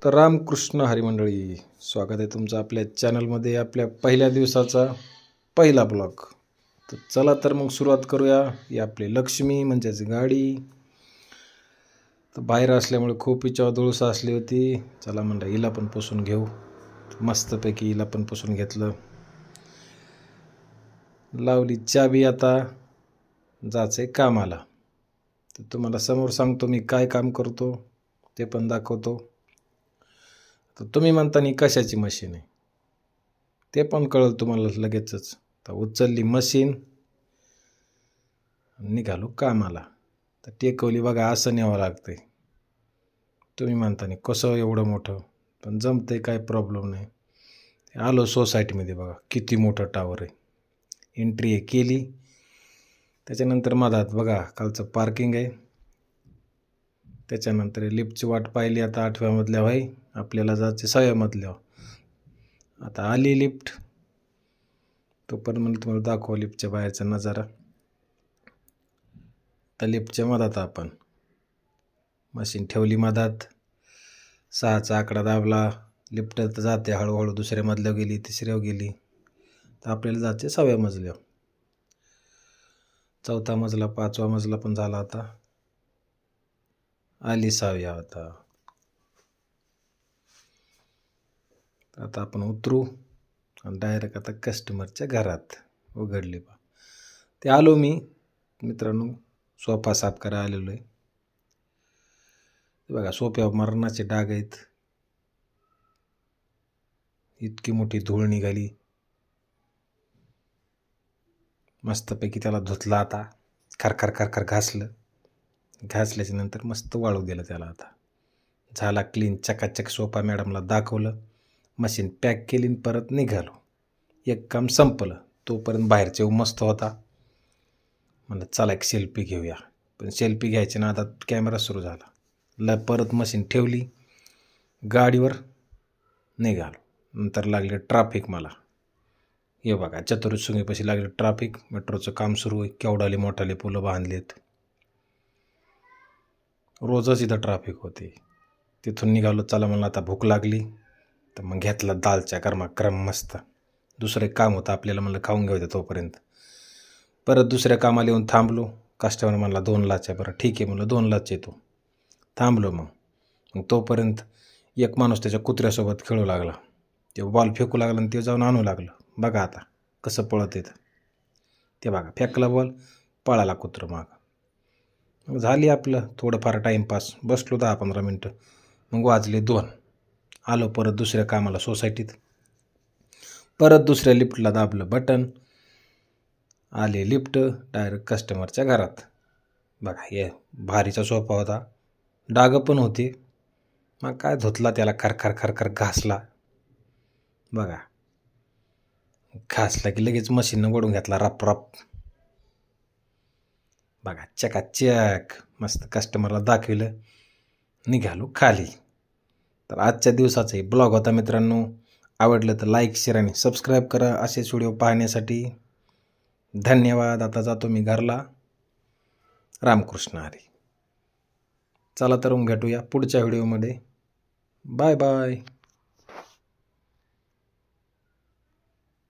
तर रामकृष्ण हरी मंडळी, स्वागत आहे तुमचं आपल्या चॅनलमध्ये. आपल्या पहिल्या दिवसाचा पहिला ब्लॉग. तर चला तर मग सुरुवात करूया. ही आपली लक्ष्मी म्हणजेच गाडी. तर बाहेर असल्यामुळे खूप हिच्यावर धूळ असली होती. चला म्हणलं हिला पण पुसून घेऊ. मस्तपैकी हिला पण पुसून घेतलं. लावली चाबी, आता जायचंय कामाला. तर तुम्हाला समोर सांगतो मी काय काम करतो, ते पण दाखवतो. तर तुम्ही म्हणता नी कशाची मशीन आहे ते पण कळलं तुम्हाला लगेचच. तर उचलली मशीन, निघालो कामाला. तर टेकवली बघा, असं न्यावं लागतंय. तुम्ही म्हणता नी कसं एवढं मोठं, पण जमतंय, काय प्रॉब्लेम नाही. आलो सोसायटीमध्ये, बघा किती मोठं टावर आहे. एंट्री केली, त्याच्यानंतर मधात बघा खालचं पार्किंग आहे. त्याच्यानंतर लिफ्टची वाट पाहिली. आता 8व्या मजल्यावर आहे, आपल्याला जायचे 6व्या मजल्यावर. आता आली लिफ्ट, तोपर्यंत मला तुम्हाला दाखवा लिफ्टच्या बाहेरचा नजारा. तर लिफ्टच्या मधात आपण मशीन ठेवली मधात. 6चा आकडा दाबला, लिफ्ट तर जाते हळूहळू. दुसऱ्या मजल्यावर गेली, तिसऱ्यावर गेली. तर आपल्याला जायचे 6व्या मजल्यावर. 4था मजला, 5वा मजला पण झाला. आता आली 6व्या. आता आपण उतरू आणि डायरेक्ट आता कस्टमरच्या घरात. उघडली बा, ते आलो मी मित्रांनो. सोफा साफ करायला आलेलो आहे. बघा सोफ्यावर मरणाचे डाग आहेत. इतकी मोठी धूळ निघाली. मस्तपैकी त्याला धुतला. आता खरखर खरखर घासल्याच्या नंतर मस्त वाळू दिलं त्याला. आता झाला क्लीन, चकाचक सोफा. मॅडमला दाखवलं, मशीन पॅक केली, परत निघालो. एक काम संपलं. तोपर्यंत बाहेरचे मस्त होता. म्हणलं चला एक सेल्फी घेऊया. पण सेल्फी घ्यायची ना, आता कॅमेरा सुरू झाला. परत मशीन ठेवली, गाडीवर निघालो. नंतर लागले ट्रॅफिक मला. हे बघा चतुर्शृंगीपाशी लागले ट्रॅफिक. मेट्रोचं काम सुरू आहे. केवढाले मोठाले पुलं बांधलेत. रोजच इथं ट्रॅफिक होते. तिथून निघालो. चला म्हणलं आता भूक लागली, तर मग घेतला दालच्या गरमागरम मस्त. दुसरं काम होतं आपल्याला, म्हणलं खाऊन घेऊ द्या तोपर्यंत. परत दुसऱ्या कामाला येऊन थांबलो. कस्टमर म्हणला 2 लाच आहे. बरं ठीक आहे म्हणलं, 2 लाच येतो. थांबलो. मग तोपर्यंत एक माणूस त्याच्या कुत्र्यासोबत खेळू लागला. ते बॉल फेकू लागला आणि ते जाऊन आणू लागलं. बघा आता कसं पळत येतं ते. बघा फेकला बॉल, पळाला कुत्रं मागं. मग झाली आपलं थोडंफार टाईमपास. बसलो 10-15 मिनटं. मग वाजले 2. आलो परत दुसऱ्या कामाला सोसायटीत. परत दुसऱ्या लिफ्टला दाबलं बटन, आले लिफ्ट डायरेक्ट कस्टमरच्या घरात. बघा हे भारीचा सोफा होता, डागं पण होते. मग काय धुतला त्याला, खरखर खरखर घासला. बघा घासला की लगेच मशीननं वळून घेतला रप. बघा चकाचक मस्त कस्टमरला दाखविलं, निघालो खाली. तर आजच्या दिवसाचा ब्लॉग होता मित्रांनो. आवडलं तर लाईक, शेअर आणि सबस्क्राईब करा असेच व्हिडिओ पाहण्यासाठी. धन्यवाद. आता जातो मी घरला. रामकृष्ण हरी. चला तर मग भेटूया पुढच्या व्हिडिओमध्ये. Bye bye.